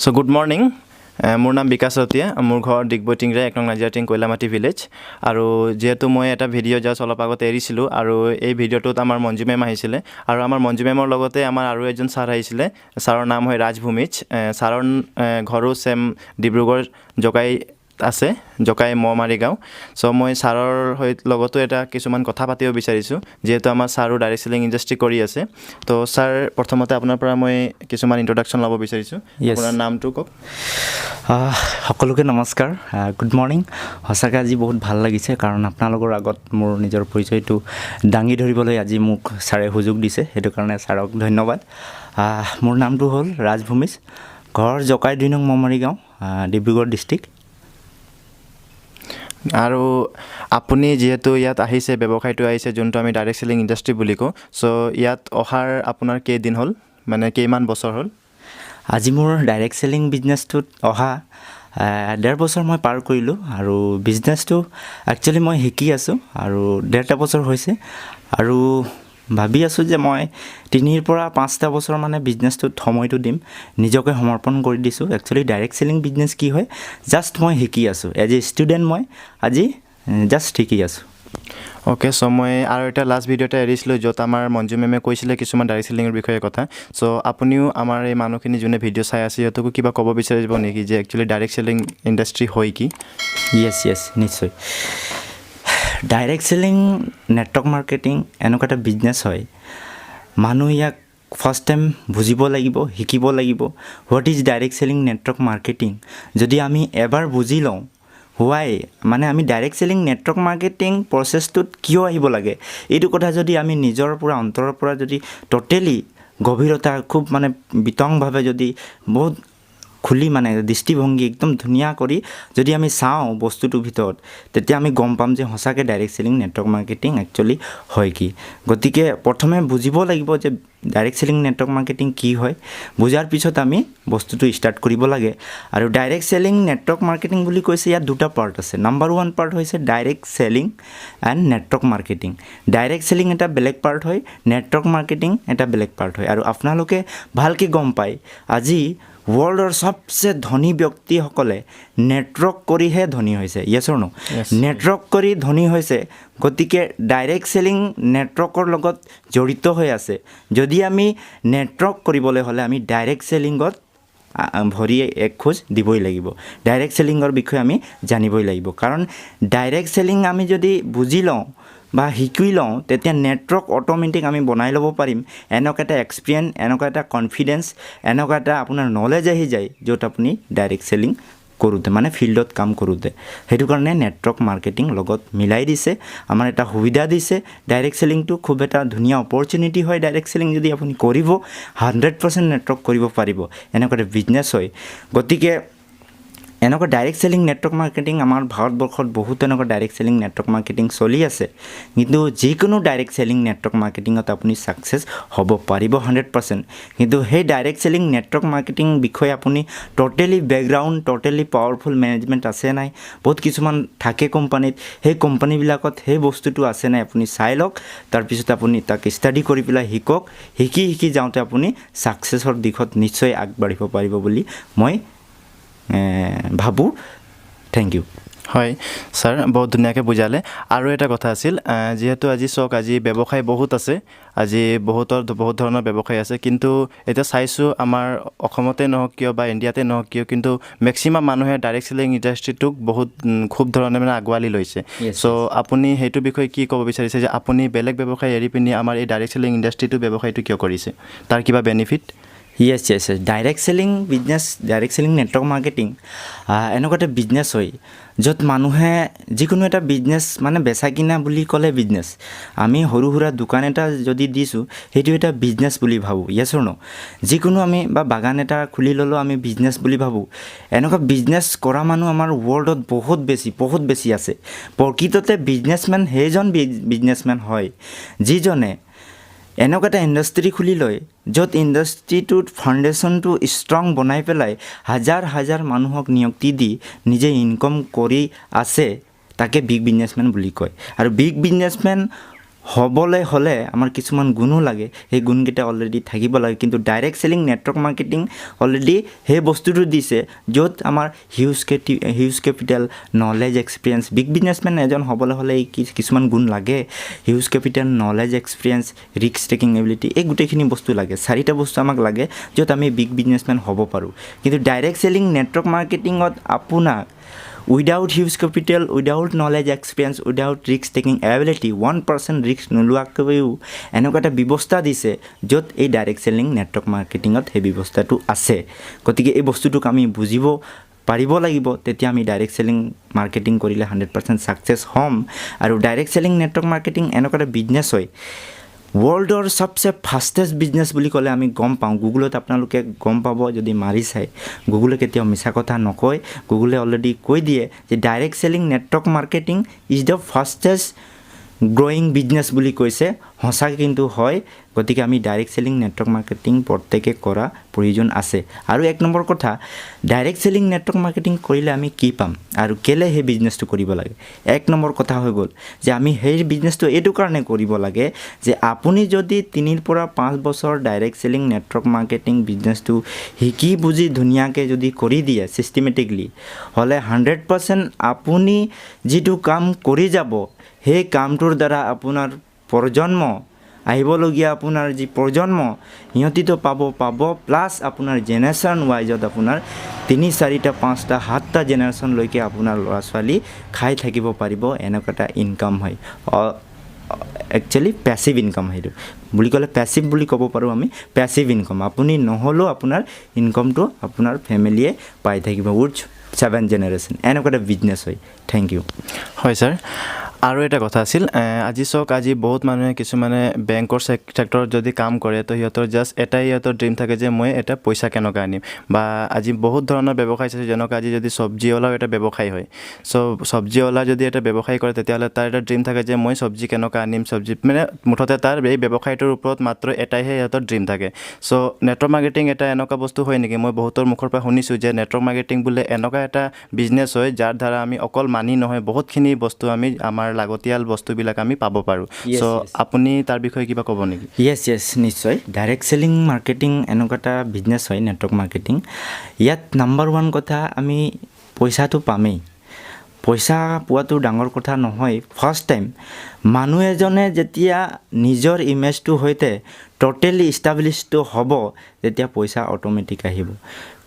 So good morning মোৰ নাম বিকাশ ৰতিয়া মোৰ ঘৰ ডিগবৈ টিংৰা 1 নং নাজিৰাটিং কৈলামাটি ভিলেজ আৰু যেহেতু মই এটা ভিডিঅ' জাষ্ট অলপ আগতে এৰিছিলোঁ আৰু এই ভিডিঅ'টোত আমাৰ মঞ্জু মেম আহিছিলে আৰু আমাৰ মঞ্জু মেমৰ লগতে আমাৰ আৰু এজন ছাৰ আহিছিলে ছাৰৰ নাম হয় ৰাজ ভূমিজ ছাৰৰ ঘৰো সেম ডিব্ৰুগড় জকাই আছে জকাই মমাৰি গাঁও সো মই ছাৰৰ লগতো এটা কিছুমান কথা পাতিব বিচাৰিছোঁ যেহেতু আমাৰ ছাৰো ডাইৰেক্ট সেলিং ইণ্ডাষ্ট্ৰি কৰি আছে তো ছাৰ প্ৰথমতে আপোনাৰ পৰা মই কিছুমান ইন্ট্ৰডাকশ্যন ল'ব বিচাৰিছোঁ আপোনাৰ নামটো কওক সকলোকে নমস্কাৰ গুড মৰ্নিং সঁচাকৈ আজি বহুত ভাল লাগিছে কাৰণ আপোনালোকৰ আগত মোৰ নিজৰ পৰিচয়টো দাঙি ধৰিবলৈ আজি মোক ছাৰে সুযোগ দিছে সেইটো কাৰণে ছাৰক ধন্যবাদ মোৰ নামটো হ'ল ৰাজ ভূমিজ ঘৰ জকাই 2 নং মমাৰি গাঁও ডিব্ৰুগড় ডিষ্ট্ৰিক্ট আৰু আপুনি যেহেতু ইয়াত আহিছে ব্যৱসায়টো আহিছে যোনটো আমি ডাইৰেক্ট সেলিং ইণ্ডাষ্ট্ৰি বুলি কওঁ সো ইয়াত অহাৰ আপোনাৰ কেইদিন হ'ল মানে কেইমান বছৰ হ'ল আজি মোৰ ডাইৰেক্ট সেলিং বিজনেছটোত অহা 1.5 বছৰ মই পাৰ কৰিলোঁ আৰু বিজনেছটো একচুৱেলি মই শিকি আছোঁ আৰু 1.5 বছৰ হৈছে আৰু ভাবি আছোঁ যে মই 3 পৰা 5টা বছৰ মানে বিজনেছটোত সময়টো দিম নিজকে সমৰ্পণ কৰি দিছোঁ একচুৱেলি ডাইৰেক্ট সেলিং বিজনেছ কি হয় জাষ্ট মই শিকি আছোঁ এজ এ ষ্টুডেণ্ট মই আজি জাষ্ট শিকি আছোঁ ওকে সো মই আৰু এটা লাষ্ট ভিডিঅ'তে এৰিছিলোঁ য'ত আমাৰ মঞ্জু মেমে কৈছিলে কিছুমান ডাইৰেক্ট সেলিঙৰ বিষয়ে কথা সো আপুনিও আমাৰ এই মানুহখিনি যোনে ভিডিঅ' চাই আছে সিহঁতকো কিবা ক'ব বিচাৰিব নেকি যে একচুৱেলি ডাইৰেক্ট সেলিং ইণ্ডাষ্ট্ৰি হয় কি য়েছ নিশ্চয় ডাইৰেক্ট সেলিং নেটৱৰ্ক মাৰ্কেটিং এনেকুৱা এটা বিজনেছ হয় মানুহ ইয়াক ফাৰ্ষ্ট টাইম বুজিব লাগিব শিকিব লাগিব what is direct selling network marketing যদি আমি এবাৰ বুজি লওঁ হোৱাই মানে আমি ডাইৰেক্ট সেলিং নেটৱৰ্ক মাৰ্কেটিং প্ৰচেছটোত কিয় আহিব লাগে এইটো কথা যদি আমি নিজৰ পৰা অন্তৰৰ পৰা যদি টোটেলি গভীৰতা খুব মানে বিতংভাৱে যদি বহুত খুলি মানে দৃষ্টিভংগী একদম ধুনীয়া কৰি যদি আমি চাওঁ বস্তুটোৰ ভিতৰত তেতিয়া আমি গম পাম যে সঁচাকৈ direct selling network marketing actually হয় কি গতিকে প্ৰথমে বুজিব লাগিব যে ডাইৰেক্ট সেলিং নেটৱৰ্ক মাৰ্কেটিং কি হয় বুজাৰ পিছত আমি বস্তুটো ষ্টাৰ্ট কৰিব লাগে আৰু ডাইৰেক্ট সেলিং নেটৱৰ্ক মাৰ্কেটিং বুলি কৈছে ইয়াত দুটা পাৰ্ট আছে নাম্বাৰ 1 পাৰ্ট হৈছে direct selling and network marketing direct selling এটা বেলেগ পাৰ্ট হয় নেটৱৰ্ক মাৰ্কেটিং এটা বেলেগ পাৰ্ট হয় আৰু আপোনালোকে ভালকৈ গম পায় আজি ৱৰ্ল্ডৰ সবচে ধনী ব্যক্তিসকলে নেটৱৰ্ক কৰিহে ধনী হৈছে য়েছ অৰ নো নেটৱৰ্ক কৰি ধনী হৈছে গতিকে ডাইৰেক্ট সেলিং নেটৱৰ্কৰ লগত জড়িত হৈ আছে যদি আমি নেটৱৰ্ক কৰিবলৈ হ'লে আমি ডাইৰেক্ট সেলিঙত ভৰি এক খোজ দিবই লাগিব ডাইৰেক্ট সেলিঙৰ বিষয়ে আমি জানিবই লাগিব কাৰণ ডাইৰেক্ট সেলিং আমি যদি বুজি লওঁ বা শিকি লওঁ তেতিয়া নেটৱৰ্ক অট'মেটিক আমি বনাই ল'ব পাৰিম এনেকুৱা এটা এক্সপিৰিয়েঞ্চ এনেকুৱা এটা কনফিডেঞ্চ এনেকুৱা এটা আপোনাৰ নলেজ আহি যায় য'ত আপুনি ডাইৰেক্ট সেলিং কৰোঁতে মানে ফিল্ডত কাম কৰোঁতে সেইটো কাৰণে নেটৱৰ্ক মাৰ্কেটিং লগত মিলাই দিছে আমাৰ এটা সুবিধা দিছে ডাইৰেক্ট সেলিংটো খুব এটা ধুনীয়া অপৰচুনিটি হয় ডাইৰেক্ট সেলিং যদি আপুনি কৰিব 100% নেটৱৰ্ক কৰিব পাৰিব এনেকুৱা এটা বিজনেছ হয় গতিকে এনেকুৱা ডাইৰেক্ট সেলিং নেটৱৰ্ক মাৰ্কেটিং আমাৰ ভাৰতবৰ্ষত বহুত এনেকুৱা ডাইৰেক্ট সেলিং নেটৱৰ্ক মাৰ্কেটিং চলি আছে কিন্তু যিকোনো ডাইৰেক্ট সেলিং নেটৱৰ্ক মাৰ্কেটিঙত আপুনি ছাকচেছ হ'ব পাৰিব 100% কিন্তু সেই ডাইৰেক্ট সেলিং নেটৱৰ্ক মাৰ্কেটিং বিষয়ে আপুনি totally background totally powerful management আছে নাই বহুত কিছুমান থাকে কোম্পানীত সেই কোম্পানীবিলাকত সেই বস্তুটো আছে নাই আপুনি চাই লওক তাৰপিছত আপুনি তাক ষ্টাডি কৰি পেলাই শিকি যাওঁতে আপুনি ছাকচেছৰ দিশত নিশ্চয় আগবাঢ়িব পাৰিব বুলি মই ভাবো থ্যাংক ইউ হয় স্যাৰ বহুত ধুনীয়াকৈ বুজালে আৰু এটা কথা আছিল যেহেতু আজি চক আজি ব্যৱসায় বহুত আছে আজি বহুত ধৰণৰ ব্যৱসায় আছে কিন্তু এটা চাইছোঁ আমাৰ অসমতে নহওক কিয় বা ইণ্ডিয়াতে নহওক কিয় কিন্তু মেক্সিমাম মানুহে ডাইৰেক্ট সেলিং ইণ্ডাষ্ট্ৰিটোক বহুত খুব ধৰণে মানে আগুৱালি লৈছে চ' আপুনি সেইটো বিষয়ে কি ক'ব বিচাৰিছে যে আপুনি বেলেগ ব্যৱসায় এৰি পিনি আমাৰ এই ডাইৰেক্ট সেলিং ইণ্ডাষ্ট্ৰিটো ব্যৱসায়টো কিয় কৰিছে তাৰ কিবা বেনিফিট য়েছ direct selling business direct selling network marketing এনেকুৱা এটা বিজনেছ হয় য'ত মানুহে যিকোনো এটা বিজনেছ মানে বেচা কিনা বুলি ক'লে বিজনেছ আমি সৰু সুৰা দোকান এটা যদি দিছোঁ সেইটো এটা বিজনেছ বুলি ভাবোঁ য়েছ অৰ নো যিকোনো আমি বা বাগান এটা খুলি ল'লেও আমি বিজনেছ বুলি ভাবোঁ এনেকুৱা বিজনেছ কৰা মানুহ আমাৰ ৱৰ্ল্ডত বহুত বেছি আছে প্ৰকৃততে বিজনেছমেন সেইজন বিজনেছমেন হয় যিজনে এনেকুৱা এটা ইণ্ডাষ্ট্ৰি খুলি লয় য'ত ইণ্ডাষ্ট্ৰিটোত ফাউণ্ডেশ্যনটো ষ্ট্ৰং বনাই পেলাই হাজাৰ মানুহক নিযুক্তি দি নিজে ইনকম কৰি আছে তাকে বিগ বিজনেছমেন বুলি কয় আৰু বিগ বিজনেছমেন হ'বলৈ হ'লে আমাৰ কিছুমান গুণো লাগে, সেই গুণকেইটা অলৰেডি থাকিব লাগে। কিন্তু direct selling network marketing already সেই বস্তুটো দিছে য'ত আমাৰ huge capital, knowledge, experience. Big businessmen এজন হ'বলৈ হ'লে কিছুমান গুণ লাগে। Huge capital, knowledge, experience, risk taking ability, এই গোটেইখিনি বস্তু লাগে। 4টা বস্তু আমাক লাগে য'ত আমি বিগ বিজনেছমেন হ'ব পাৰোঁ। কিন্তু ডাইৰেক্ট চেলিং নেটৱৰ্ক মাৰ্কেটিঙত আপোনাক without huge capital, without knowledge, experience, without risk taking ability, 1% risk নোলোৱাকৈও এনেকুৱা এটা ব্যৱস্থা দিছে য'ত এই ডাইৰেক্ট চেলিং নেটৱৰ্ক মাৰ্কেটিঙত সেই ব্যৱস্থাটো আছে। গতিকে এই বস্তুটোক আমি বুজিব পাৰিব লাগিব, তেতিয়া আমি ডাইৰেক্ট চেলিং মাৰ্কেটিং কৰিলে 100% ছাকচেছ হ'ম। আৰু ডাইৰেক্ট চেলিং নেটৱৰ্ক মাৰ্কেটিং এনেকুৱা এটা বিজনেছ হয়, ৱৰ্ল্ডৰ চবচে ফাষ্টেষ্ট বিজনেছ বুলি ক'লে আমি গম পাওঁ। গুগলত আপোনালোকে গম পাব যদি মাৰি চায়, গুগলে কেতিয়াও মিছা কথা নকয়। গুগলে অলৰেডি কৈ দিয়ে যে direct selling network marketing is the fastest growing business বুলি কৈছে। সঁচাকৈ কিন্তু হয়। গতিকে আমি ডাইৰেক্ট চেলিং নেটৱৰ্ক মাৰ্কেটিং প্ৰত্যেকে কৰা প্ৰয়োজন আছে। আৰু 1 নম্বৰ কথা, ডাইৰেক্ট চেলিং নেটৱৰ্ক মাৰ্কেটিং কৰিলে আমি কি পাম আৰু কেলৈ সেই বিজনেছটো কৰিব লাগে। 1 নম্বৰ কথা হৈ গ'ল যে আমি সেই বিজনেছটো এইটো কাৰণে কৰিব লাগে যে আপুনি যদি 3 পৰা 5 বছৰ ডাইৰেক্ট চেলিং নেটৱৰ্ক মাৰ্কেটিং বিজনেছটো শিকি বুজি ধুনীয়াকৈ যদি কৰি দিয়ে ছিষ্টেমেটিকলি, হ'লে 100% আপুনি যিটো কাম কৰি যাব, সেই কামটোৰ দ্বাৰা আপোনাৰ প্ৰজন্ম, আহিবলগীয়া আপোনাৰ যি প্ৰজন্ম, সিহঁতিতো পাব প্লাছ আপোনাৰ জেনেৰেশ্যন ৱাইজত আপোনাৰ 3, 4, 5, 7টা জেনেৰেশ্যনলৈকে আপোনাৰ ল'ৰা ছোৱালী খাই থাকিব পাৰিব। এনেকুৱা এটা ইনকাম হয়। একচুৱেলি পেছিভ ইনকাম সেইটো বুলি ক'লে, পেছিভ বুলি ক'ব পাৰোঁ আমি, পেছিভ ইনকাম। আপুনি নহ'লেও আপোনাৰ ইনকামটো আপোনাৰ ফেমিলিয়ে পাই থাকিব উইথ 7 জেনেৰেশ্যন। এনেকুৱা এটা বিজনেছ হয়। Thank U. হয় ছাৰ, আৰু এটা কথা আছিল, আজি চাওক, আজি বহুত মানুহে কিছুমানে বেংকৰ ছেক্টৰত যদি কাম কৰে, তো সিহঁতৰ জাষ্ট এটাই সিহঁতৰ ড্ৰিম থাকে যে মই এটা পইচা কেনেকৈ আনিম। বা আজি বহুত ধৰণৰ ব্যৱসায় আছে, যেনেকৈ আজি যদি চব্জিৱালাও এটা ব্যৱসায় হয়। চব্জিৱালা যদি এটা ব্যৱসায় কৰে, তেতিয়াহ'লে তাৰ এটা ড্ৰিম থাকে যে মই চব্জি কেনেকৈ আনিম, মানে মুঠতে তাৰ এই ব্যৱসায়টোৰ ওপৰত মাত্ৰ এটাইহে সিহঁতৰ ড্ৰিম থাকে। নেটৱৰ্ক মাৰ্কেটিং এটা এনেকুৱা বস্তু হয় নেকি, মই বহুতৰ মুখৰ পৰা শুনিছোঁ যে নেটৱৰ্ক মাৰ্কেটিং বোলে এনেকুৱা এটা বিজনেছ হয় যাৰ দ্বাৰা আমি অকল মানি নহয়, বহুতখিনি বস্তু আমি আমাৰ লাগতিয়াল বস্তুবিলাক আমি পাব পাৰোঁ। আপুনি তাৰ বিষয়ে কিবা ক'ব নেকি? য়েছ, নিশ্চয়। ডাইৰেক্ট চেলিং মাৰ্কেটিং এনেকুৱা এটা বিজনেছ হয়, নেটৱৰ্ক মাৰ্কেটিং। ইয়াত নাম্বাৰ 1 কথা, আমি পইচাটো পামেই। পইচা পোৱাটো ডাঙৰ কথা নহয়। ফাৰ্ষ্ট টাইম মানুহ এজনে যেতিয়া নিজৰ ইমেজটোৰ সৈতে ট'টেলি ইষ্টাব্লিছটো হ'ব, তেতিয়া পইচা অট'মেটিক আহিব।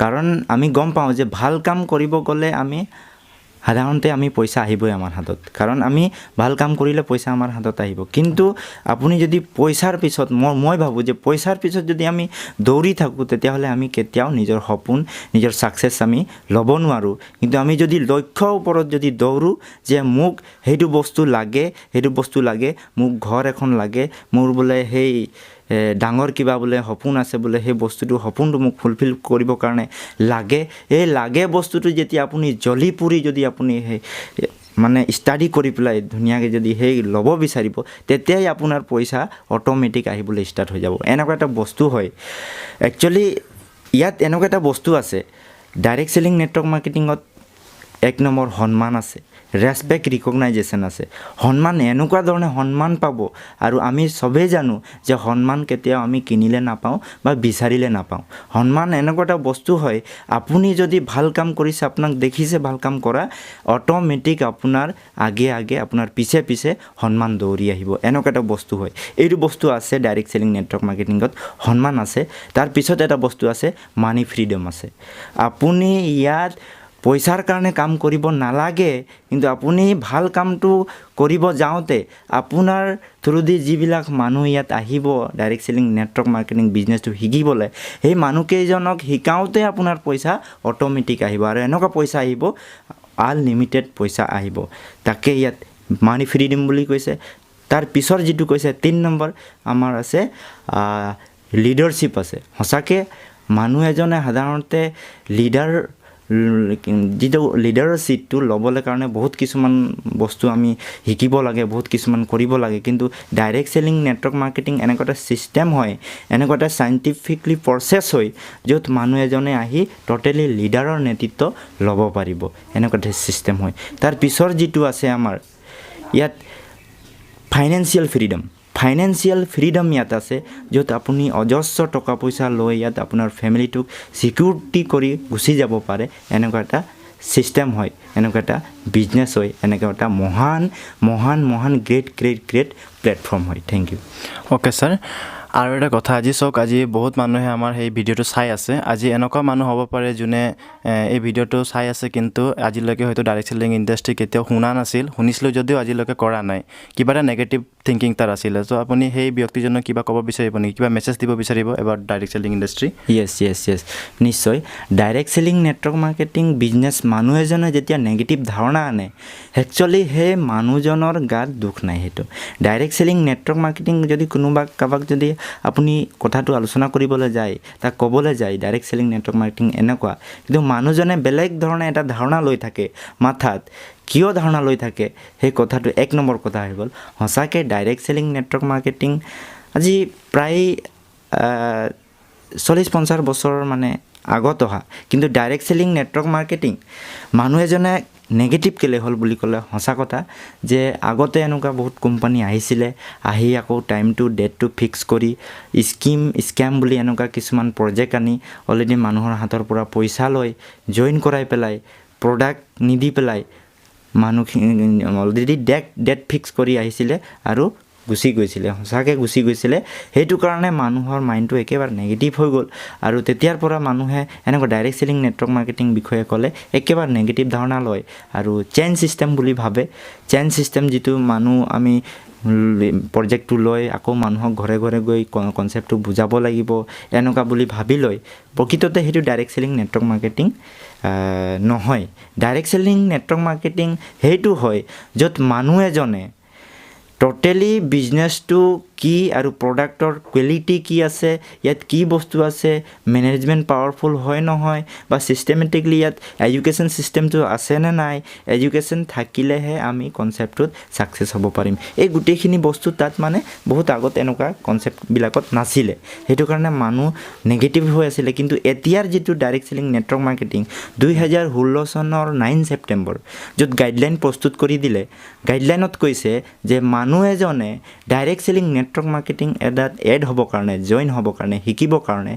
কাৰণ আমি গম পাওঁ যে ভাল কাম কৰিব গ'লে সাধাৰণতে পইচা আহিবই আমাৰ হাতত। কাৰণ আমি ভাল কাম কৰিলে পইচা আমাৰ হাতত আহিব। কিন্তু আপুনি যদি পইচাৰ পিছত, মই ভাবোঁ যে পইচাৰ পিছত যদি আমি দৌৰি থাকোঁ, তেতিয়াহ'লে আমি কেতিয়াও নিজৰ সপোন, নিজৰ ছাকচেছ আমি ল'ব নোৱাৰোঁ। কিন্তু আমি যদি লক্ষ্যৰ ওপৰত যদি দৌৰোঁ যে মোক সেইটো বস্তু লাগে, মোক ঘৰ এখন লাগে, মোৰ বোলে সেই ডাঙৰ কিবা বোলে সপোন আছে, বোলে সেই সপোনটো মোক ফুলফিল কৰিবৰ কাৰণে লাগে, এই বস্তুটো যেতিয়া আপুনি জ্বলি পুৰি যদি আপুনি সেই মানে ষ্টাডি কৰি পেলাই ধুনীয়াকৈ যদি সেই ল'ব বিচাৰিব, তেতিয়াই আপোনাৰ পইচা অট'মেটিক আহিবলৈ ষ্টাৰ্ট হৈ যাব। এনেকুৱা এটা বস্তু হয়। একচুৱেলি ইয়াত এনেকুৱা এটা বস্তু আছে, ডাইৰেক্ট চেলিং নেটৱৰ্ক মাৰ্কেটিঙত 1 নম্বৰ সন্মান আছে, ৰেচপেক্ট, ৰিকগনাইজেশ্যন আছে। সন্মান এনেকুৱা ধৰণে সন্মান পাব, আৰু আমি চবেই জানো যে সন্মান কেতিয়াও আমি কিনিলে নাপাওঁ বা বিচাৰিলে নাপাওঁ। সন্মান এনেকুৱা এটা বস্তু হয়, আপুনি যদি ভাল কাম কৰিছে, আপোনাক দেখিছে ভাল কাম কৰা, অট'মেটিক আপোনাৰ আগে আপোনাৰ পিছে সন্মান দৌৰি আহিব। এনেকুৱা এটা বস্তু হয়। এইটো বস্তু আছে ডাইৰেক্ট চেলিং নেটৱৰ্ক মাৰ্কেটিঙত, সন্মান আছে। তাৰপিছত এটা বস্তু আছে, মানি ফ্ৰীডম আছে। আপুনি ইয়াত পইচাৰ কাৰণে কাম কৰিব নালাগে, কিন্তু আপুনি ভাল কামটো কৰিব যাওঁতে আপোনাৰ থ্ৰুদি যিবিলাক মানুহ ইয়াত আহিব ডাইৰেক্ট চেলিং নেটৱৰ্ক মাৰ্কেটিং বিজনেছটো শিকিবলৈ, সেই মানুহকেইজনক শিকাওঁতে আপোনাৰ পইচা অট'মেটিক আহিব। আৰু এনেকুৱা পইচা আহিব, আনলিমিটেড পইচা আহিব। তাকে ইয়াত মানি ফ্ৰীডম বুলি কৈছে। তাৰ পিছৰ যিটো কৈছে 3 নম্বৰ আমাৰ আছে লিডাৰশ্বিপ আছে। সঁচাকৈ মানুহ এজনে সাধাৰণতে যিটো লিডাৰৰ ছিটটো ল'বলৈ কাৰণে বহুত কিছুমান বস্তু আমি শিকিব লাগে, বহুত কিছুমান কৰিব লাগে। কিন্তু ডাইৰেক্ট চেলিং নেটৱৰ্ক মাৰ্কেটিং এনেকুৱা এটা ছিষ্টেম হয়, এনেকুৱা এটা চাইণ্টিফিকলি প্ৰচেছ হয়, য'ত মানুহ এজনে আহি ট'টেলি লিডাৰৰ নেতৃত্ব ল'ব পাৰিব। এনেকুৱা এটা ছিষ্টেম হয়। তাৰ পিছৰ যিটো আছে আমাৰ ইয়াত ফাইনেন্সিয়েল ফ্ৰীডম ইয়াত আছে, য'ত আপুনি অজস্ৰ টকা পইচা লৈ ইয়াত আপোনাৰ ফেমিলিটোক ছিকিউৰিটি কৰি গুচি যাব পাৰে। এনেকুৱা এটা ছিষ্টেম হয়, এনেকুৱা এটা বিজনেছ হয়, এনেকুৱা এটা মহান গ্ৰেট প্লেটফৰ্ম হয়। Thank you. অ'কে ছাৰ, আৰু এটা কথা, আজি চাওক, আজি বহুত মানুহে আমাৰ সেই ভিডিঅ'টো চাই আছে। আজি এনেকুৱা মানুহ হ'ব পাৰে যোনে এই ভিডিঅ'টো চাই আছে কিন্তু আজিলৈকে হয়তো ডাইৰেক্ট চেলিং ইণ্ডাষ্ট্ৰি কেতিয়াও শুনা নাছিল, শুনিছিলোঁ যদিও আজিলৈকে কৰা নাই, কিবা এটা নেগেটিভ থিংকিং তাৰ আছিলে। চ' আপুনি সেই ব্যক্তিজনক কিবা ক'ব বিচাৰিব নেকি, কিবা মেছেজ দিব বিচাৰিব এবাউট ডাইৰেক্ট চেলিং ইণ্ডাষ্ট্ৰি? য়েছ, নিশ্চয়। Direct selling network marketing business মানুহ এজনে যেতিয়া নেগেটিভ ধাৰণা আনে, একচুৱেলি সেই মানুহজনৰ গাত দুখ নাই। সেইটো ডাইৰেক্ট চেলিং নেটৱৰ্ক মাৰ্কেটিং যদি কাৰোবাক যদি আপুনি কথাটো আলোচনা কৰিবলৈ যায়, তাক ক'বলৈ যায় ডাইৰেক্ট চেলিং নেটৱৰ্ক মাৰ্কেটিং এনেকুৱা, কিন্তু মানুহজনে বেলেগ ধৰণে এটা ধাৰণা লৈ থাকে মাথাত। কিয় ধাৰণা লৈ থাকে সেই কথাটো 1 নম্বৰ কথা হৈ গ'ল। সঁচাকৈ ডাইৰেক্ট চেলিং নেটৱৰ্ক মাৰ্কেটিং আজি প্ৰায় 40-50 বছৰ মানে আগত অহা, কিন্তু ডাইৰেক্ট চেলিং নেটৱৰ্ক মাৰ্কেটিং মানুহ এজনে নেগেটিভ কেলে হ'ল বুলি ক'লে সঁচা কথা যে আগতে এনেকুৱা বহুত কোম্পানী আহিছিলে, আহি আকৌ ডেটটো ফিক্স কৰি স্কেম বুলি এনেকুৱা কিছুমান প্ৰজেক্ট আনি অলৰেডি মানুহৰ হাতৰ পৰা পইচা লৈ জইন কৰাই পেলাই, প্ৰডাক্ট নিদি পেলাই মানুহখিনি অলৰেডি ডেট ফিক্স কৰি আহিছিলে আৰু গুচি গৈছিলে, সঁচাকৈ গুচি গৈছিলে। সেইটো কাৰণে মানুহৰ মাইণ্ডটো একেবাৰে নেগেটিভ হৈ গ'ল, আৰু তেতিয়াৰ পৰা মানুহে এনেকুৱা ডাইৰেক্ট চেলিং নেটৱৰ্ক মাৰ্কেটিং বিষয়ে ক'লে একেবাৰে নেগেটিভ ধাৰণা লয় আৰু চেইন ছিষ্টেম বুলি ভাবে। চেইন ছিষ্টেম যিটো মানুহ আমি প্ৰজেক্টটো লৈ আকৌ মানুহক ঘৰে গৈ কনচেপ্টটো বুজাব লাগিব এনেকুৱা বুলি ভাবি লয়। প্ৰকৃততে সেইটো ডাইৰেক্ট চেলিং নেটৱৰ্ক মাৰ্কেটিং নহয়। ডাইৰেক্ট চেলিং নেটৱৰ্ক মাৰ্কেটিং সেইটো হয় য'ত মানুহ এজনে টোটেলি বিজনেছটো কি আৰু প্ৰডাক্টৰ কোৱালিটি কি আছে, ইয়াত কি বস্তু আছে, মেনেজমেণ্ট পাৱাৰফুল হয় নহয়, বা ছিষ্টেমেটিকলি ইয়াত এডুকেশ্যন ছিষ্টেমটো আছেনে নাই, এডুকেশ্যন থাকিলেহে আমি কনচেপ্টটোত ছাকচেছ হ'ব পাৰিম। এই গোটেইখিনি বস্তু তাত মানে বহুত আগত এনেকুৱা কনচেপ্টবিলাকত নাছিলে, সেইটো কাৰণে মানুহ নেগেটিভ হৈ আছিলে। কিন্তু এতিয়াৰ যিটো ডাইৰেক্ট চেলিং নেটৱৰ্ক মাৰ্কেটিং 2016 চনৰ 9 ছেপ্টেম্বৰ য'ত গাইডলাইন প্ৰস্তুত কৰি দিলে, গাইডলাইনত কৈছে যে মানুহ এজনে ডাইৰেক্ট চেলিং নেটৱৰ্ক মাৰ্কেটিং এটাত এড হ'বৰ কাৰণে, জইন হ'বৰ কাৰণে, শিকিবৰ কাৰণে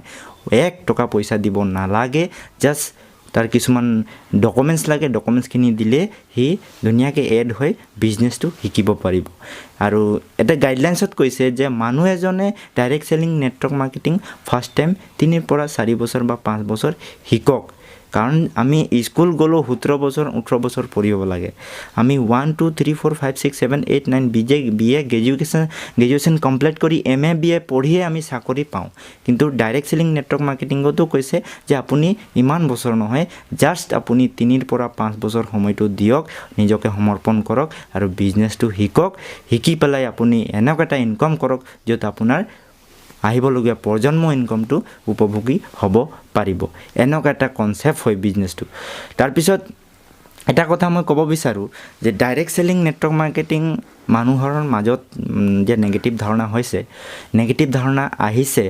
1 টকা পইচা দিব নালাগে। জাষ্ট তাৰ কিছুমান ডকুমেণ্টছ লাগে, ডকুমেণ্টছখিনি দিলে সি ধুনীয়াকৈ এড হৈ বিজনেছটো শিকিব পাৰিব। আৰু এটা গাইডলাইনছত কৈছে যে মানুহ এজনে direct selling network marketing first time 3 পৰা 4 বছৰ বা 5 বছৰ শিকক। কাৰণ আমি স্কুল গ'লেও 17 বছৰ 18 বছৰ পঢ়িব লাগে। আমি 1 2 3 4 5 6 7 8 9 BA গ্ৰেজুৱেশ্যন কমপ্লিট কৰি MA BA পঢ়িয়ে আমি চাকৰি পাওঁ। কিন্তু ডাইৰেক্ট চেলিং নেটৱৰ্ক মাৰ্কেটিঙতো কৈছে যে আপুনি ইমান বছৰ নহয়, জাষ্ট আপুনি 3 পৰা 5 বছৰ সময়টো দিয়ক, নিজকে সমৰ্পণ কৰক আৰু বিজনেছটো শিকক। শিকি পেলাই আপুনি এনেকুৱা এটা ইনকাম কৰক য'ত আপোনাৰ আহিবলগীয়া প্ৰজন্ম ইনকামটো উপভোগী হ'ব পাৰিব। এনেকুৱা এটা কনচেপ্ট হয় বিজনেছটো। তাৰপিছত এটা কথা মই ক'ব বিচাৰোঁ যে ডাইৰেক্ট চেলিং নেটৱৰ্ক মাৰ্কেটিং মানুহৰ মাজত যে নেগেটিভ ধাৰণা হৈছে, নেগেটিভ ধাৰণা আহিছে,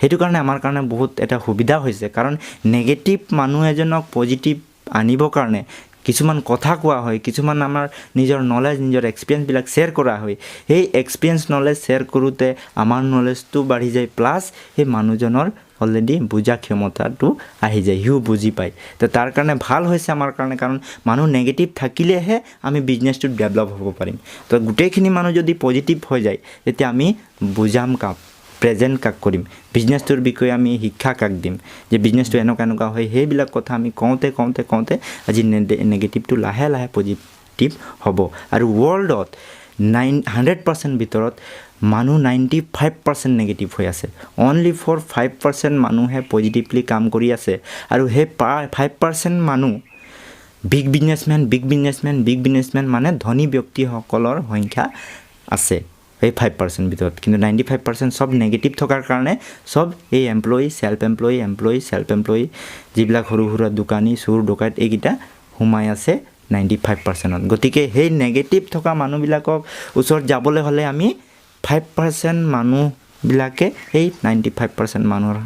সেইটো কাৰণে আমাৰ কাৰণে বহুত এটা সুবিধা হৈছে। কাৰণ নেগেটিভ মানুহ এজনক পজিটিভ আনিবৰ কাৰণে কিছুমান কথা কোৱা হয়, কিছুমান আমাৰ নিজৰ নলেজ, নিজৰ এক্সপিৰিয়েঞ্চবিলাক শ্বেয়াৰ কৰা হয়। সেই এক্সপিৰিয়েঞ্চ নলেজ শ্বেয়াৰ কৰোঁতে আমাৰ নলেজটো বাঢ়ি যায়, প্লাছ সেই মানুহজনৰ অলৰেডি বুজা ক্ষমতাটো আহি যায়, সিও বুজি পায়। তো তাৰ কাৰণে ভাল হৈছে আমাৰ কাৰণে, কাৰণ মানুহ নেগেটিভ থাকিলেহে আমি বিজনেছটোত ডেভেলপ হ'ব পাৰিম। তো গোটেইখিনি মানুহ যদি পজিটিভ হৈ যায় তেতিয়া আমি বুজাম কাক, প্ৰেজেণ্ট কাক কৰিম, বিজনেছটোৰ বিষয়ে আমি শিক্ষা কাক দিম যে বিজনেছটো এনেকুৱা হয়। সেইবিলাক কথা আমি কওঁতে আজি নেগেটিভটো লাহে লাহে পজিটিভ হ'ব। আৰু ৱৰ্ল্ডত 100% ভিতৰত মানুহ 95% নেগেটিভ হৈ আছে। অনলি ফৰ 5% মানুহে পজিটিভলি কাম কৰি আছে। আৰু সেই 5% মানুহ বিগ বিজনেছমেন মানে ধনী ব্যক্তিসকলৰ সংখ্যা আছে এই 5% ভিতৰত। কিন্তু 95% চব নেগেটিভ থকাৰ কাৰণে চব এই চেল্ফ এমপ্লয়ি যিবিলাক সৰু সুৰা দোকানী, চোৰ ডকাইত এইকেইটা সোমাই আছে 95%ত। গতিকে সেই নেগেটিভ থকা মানুহবিলাকক ওচৰত যাবলৈ হ'লে আমি 5% মানুহবিলাকে সেই 95% মানুহৰ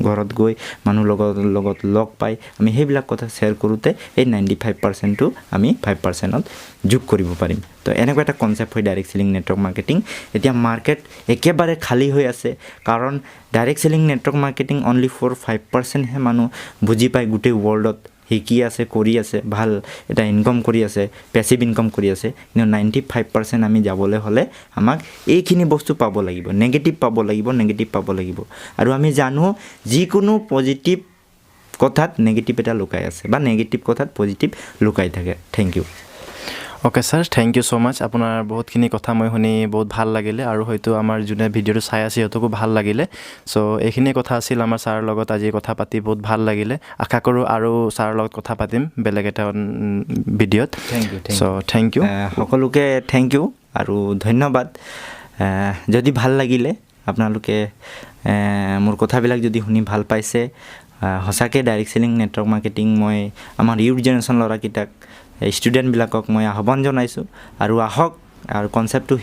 ঘৰত গৈ মানুহৰ লগত লগ পাই আমি সেইবিলাক কথা শ্বেয়াৰ কৰোঁতে এই 95%টো আমি 5%ত যোগ কৰিব পাৰিম তো এনেকুৱা এটা কনচেপ্ট হয় ডাইৰেক্ট চেলিং নেটৱৰ্ক মাৰ্কেটিং এতিয়া মাৰ্কেট একেবাৰে খালী হৈ আছে কাৰণ direct selling network marketing only for 5%হে মানুহ বুজি পায় গোটেই ৱৰ্ল্ডত শিকি আছে কৰি আছে ভাল এটা ইনকাম কৰি আছে পেছিভ ইনকাম কৰি আছে কিন্তু 95% আমি যাবলৈ হ'লে আমাক এইখিনি বস্তু পাব লাগিব নেগেটিভ পাব লাগিব আৰু আমি জানো যিকোনো পজিটিভ কথাত নেগেটিভ এটা লুকাই আছে বা নেগেটিভ কথাত পজিটিভ লুকাই থাকে thank you okay sir thank you so' much আপোনাৰ বহুতখিনি কথা মই শুনি বহুত ভাল লাগিলে আৰু হয়তো আমাৰ যোনে ভিডিঅ'টো চাই আছে সিহঁতকো ভাল লাগিলে চ' এইখিনি কথা আছিল আমাৰ ছাৰৰ লগত আজি কথা পাতি বহুত ভাল লাগিলে আশা কৰোঁ আৰু ছাৰৰ লগত কথা পাতিম বেলেগ এটা ভিডিঅ'ত চ' থেংক ইউ সকলোকে থেংক ইউ আৰু ধন্যবাদ যদি ভাল লাগিলে আপোনালোকে মোৰ কথাবিলাক যদি শুনি ভাল পাইছে সঁচাকৈ ডাইৰেক্ট চেলিং নেটৱৰ্ক মাৰ্কেটিং মই আমাৰ ইউথ জেনেৰেশ্যন ল'ৰাকেইটাক ষ্টুডেণ্টবিলাকক মই আহ্বান জনাইছোঁ আৰু আহক আৰু কনচেপ্টটো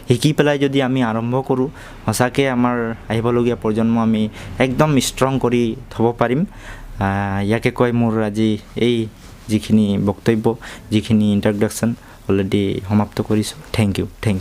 শিকি পেলাই যদি আমি আৰম্ভ কৰোঁ সঁচাকৈ আমাৰ আহিবলগীয়া প্ৰজন্ম আমি একদম ষ্ট্ৰং কৰি থ'ব পাৰিম ইয়াকে কৈ মোৰ আজি এই যিখিনি বক্তব্য যিখিনি ইণ্ট্ৰডাকশ্যন অলৰেডি সমাপ্ত কৰিছোঁ থেংক ইউ